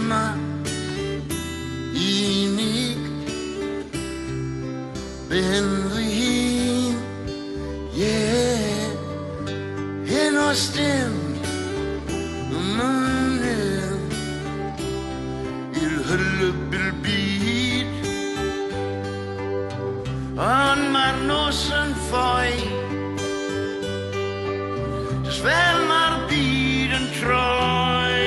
yma unig ben dwi hun, hyn os dim ymwneud i'r hylab i'r byd, ond mae'r nos yn ffoi, jyst fel mae'r byd yn troi,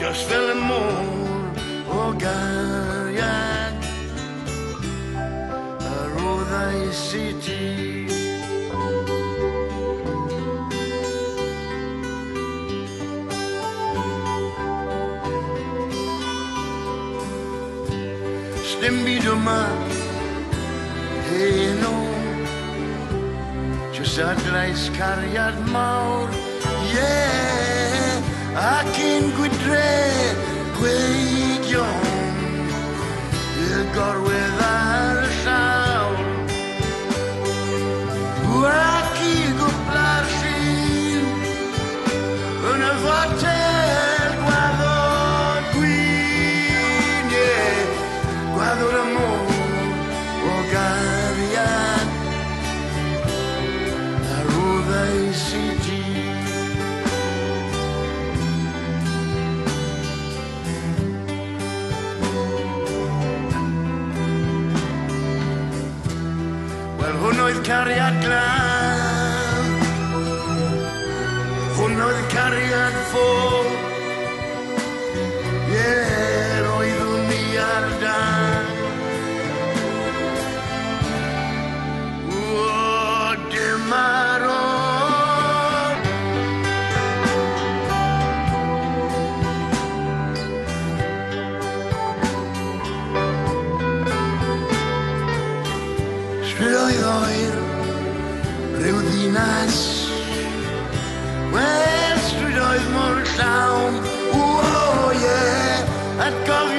jyst fel y môr o gariad ar oddais i ti. Dim byd yma heno, jyst adlais cariad mawr, ac un gwydre gweidion i'r gorwedd ar y llawr, ac i gwpla'r llun yn y fotel gwaddod gwyn, gwaddod y môr o gariad ar oddais i ti. Wel, hwn oedd cariad glân, hwn oedd cariad ffôl, roeddwn ni ar dan. Dim ar ôl, stryd oedd oer rhyw ddinas, wel stryd oedd mor llawn, atgoffa